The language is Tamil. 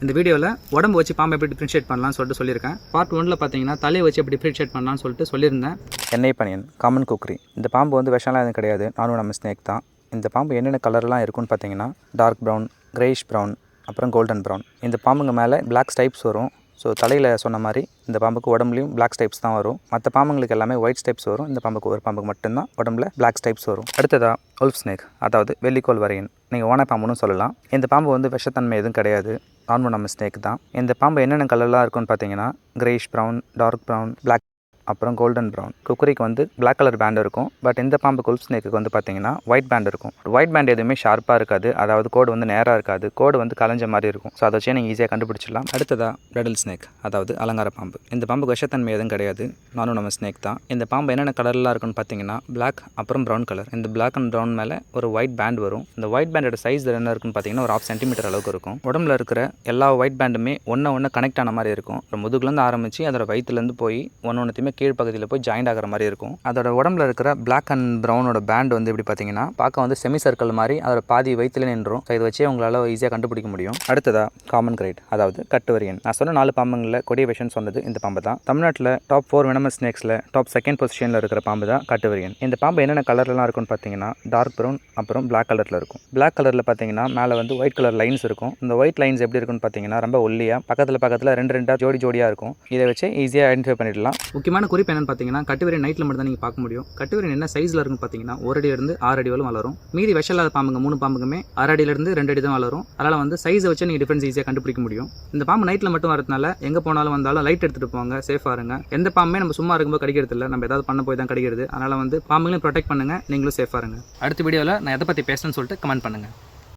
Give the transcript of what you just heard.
இந்த வீடியோவில் உடம்பு வச்சு பாம்பை எப்படி டிஃப்ரென்ஷியேட் பண்ணலாம்னு சொல்லியிருக்கேன். பார்ட் 1ல் பார்த்தீங்கன்னா தலையை வச்சு எப்படி டிஃப்ரென்ஷியேட் பண்ணலாம்னு சொல்லியிருந்தேன். எண்ணெய் பனியன் காமன் குக்கரி. இந்த பாம்பு வந்து விஷம்லாம் எதுவும் கிடையாது, நானும் நம்ம ஸ்னேக் தான். இந்த பாம்பு என்னென்ன கலர்லாம் இருக்குன்னு பார்த்தீங்கன்னா டார்க் ப்ரௌன், கிரேஷ் ப்ரௌன், அப்புறம் கோல்டன் ப்ரௌன். இந்த பாம்புங்க மேலே பிளாக் ஸ்டைப்ஸ் வரும். ஸோ தலையில் சொன்ன மாதிரி இந்த பாம்புக்கு உடம்புலையும் பிளாக் ஸ்டைப்ஸ் தான் வரும். மற்ற பாம்புங்களுக்கு எல்லாமே ஒயிட் ஸ்டைப்ஸ் வரும். இந்த பாம்புக்கு ஒரு பாம்புக்கு மட்டும்தான் உடம்புல பிளாக் ஸ்டைப்ஸ் வரும். அடுத்ததாக உல்ஃப் ஸ்னேக், அதாவது வெள்ளிக்கோள் வரையன், நீங்கள் ஓன பாம்புன்னு சொல்லலாம். இந்த பாம்பு வந்து விஷத்தன்மை எதுவும் கிடையாது, நார்மல் நம்ம ஸ்னேக் தான். இந்த பாம்பு என்னென்ன கலர்லாம் இருக்குன்னு பார்த்தீங்கன்னா greyish brown, dark brown, black, அப்புறம் கோல்டன் ப்ரௌன். குக்கரிக்கு வந்து பிளாக் கலர் பேண்ட் இருக்கும். பட் இந்த பாம்புக்கு உல்ஃப் ஸ்னேக்கு வந்து பார்த்தீங்கன்னா ஒயிட் பேண்ட் இருக்கும். ஒயிட் பேண்ட் எதுவுமே ஷார்ப்பாக இருக்காது, அதாவது கோடு வந்து நேராக இருக்காது, கோடு வந்து கலைஞ்ச மாதிரி இருக்கும். ஸோ அதை வச்சே நீங்கள் ஈஸியாக கண்டுபிடிச்சிடலாம். அடுத்ததாக ரெடல் ஸ்னேக், அதாவது அலங்கார பாம்பு. இந்த பாம்புக்கு விஷத்தன்மை எதுவும் கிடையாது, நானும் நம்ம ஸ்னேக் தான். இந்த பாம்பு என்னென்ன கலர்லாம் இருக்குன்னு பார்த்தீங்கன்னா பிளாக், அப்புறம் ப்ரௌன் கலர். இந்த பிளாக் அண்ட் ப்ரௌன் மேலே ஒரு ஒயிட் பேண்ட் வரும். இந்த ஒயிட் பேண்டோட சைஸ் என்ன இருக்குன்னு பார்த்தீங்கன்னா ஒரு 1/2 சென்டிமீட்டர் அளவுக்கு இருக்கும். உடம்புல இருக்கிற எல்லா ஒயிட் பேண்டுமே ஒன்று கனெக்ட் ஆன மாதிரி இருக்கும். முதுகுலேருந்து ஆரம்பித்து அதோட வயிற்றுலேருந்து போய் ஒன்றுத்தையுமே கீழ்ப்பகுதியில் போய் ஜாயிண்ட் ஆகிற மாதிரி இருக்கும். அதோட உடம்புல இருக்கிற பிளாக் அண்ட் ப்ரௌனோட பேண்ட் வந்து எப்படி பார்த்தீங்கன்னா பார்க்க வந்து செமி சர்க்கிள் மாதிரி அதோட பாதி வயிற்றுல நின்றும். ஸோ இதை வச்சே உங்களால் ஈஸியாக கண்டுபிடிக்க முடியும். அடுத்ததாக காமன் கிரைட், அதாவது கட்டுவரியன். நான் சொன்ன 4 பாம்புங்களில் கொடிய விஷம்னு சொன்னது இந்த பாம்பு தான். தமிழ்நாட்டில் டாப் 4 வெனமஸ் ஸ்னேக்ஸில் டாப் 2nd பொசிஷனில் இருக்கிற பாம்பு தான் கட்டுவரியன். இந்த பாம்பு என்னென்ன கலர்லாம் இருக்குன்னு பார்த்தீங்கன்னா டார்க் ப்ரௌன், அப்புறம் பிளாக் கலரில் இருக்கும். பிளாக் கலரில் பார்த்தீங்கன்னா மேலே வந்து ஒயிட் கலர் லைன்ஸ் இருக்கும். இந்த ஒயிட் லைன்ஸ் எப்படி இருக்குன்னு பார்த்தீங்கன்னா ரொம்ப ஒல்லியாக பக்கத்தில் ரெண்டு ஜோடியாக இருக்கும். இதை வச்சு ஈஸியாக ஐடென்டிஃபை பண்ணிடலாம். முக்கியமான குறிப்பு என்னன்னு பார்த்தீங்கன்னா கட்டுவரியன் நைட்டில் மட்டும் தான் நீங்கள் பார்க்க முடியும். கட்டுவரியன் என்ன சைஸில் இருக்குன்னு பார்த்தீங்கன்னா 1 அடியிலிருந்து 6 அடி வரை வளரும். மீதி விஷம் இல்லாத பாம்புங்க 3 பாம்புக்குமே 6 அடியிலிருந்து 2 அடி தான் வளரும். அதனால் வந்து சைஸை வச்சு நீங்கள் டிஃபரன்ஸ் ஈஸியாக கண்டுபிடிக்க முடியும். இந்த பாம்பு நைட்டில் மட்டும் வரதுனால எங்கே போனாலும் வந்தாலும் லைட் எடுத்துகிட்டு போவாங்க, சேஃபாக இருங்க. எந்த பாம்புமே நம்ம சும்மா இருக்கும்போது கடிக்கிறது இல்லை, நம்ம ஏதாவது பண்ண போய் தான் கடிக்கிறது. அதனால் வந்து பாம்புங்களையும் ப்ரொடெக்ட் பண்ணுங்கள், நீங்களும் சேஃபாக இருங்க. அடுத்த வீடியோவில் நான் எதை பற்றி பேசுகிறேன்னு சொல்லிட்டு கமெண்ட் பண்ணுங்கள்.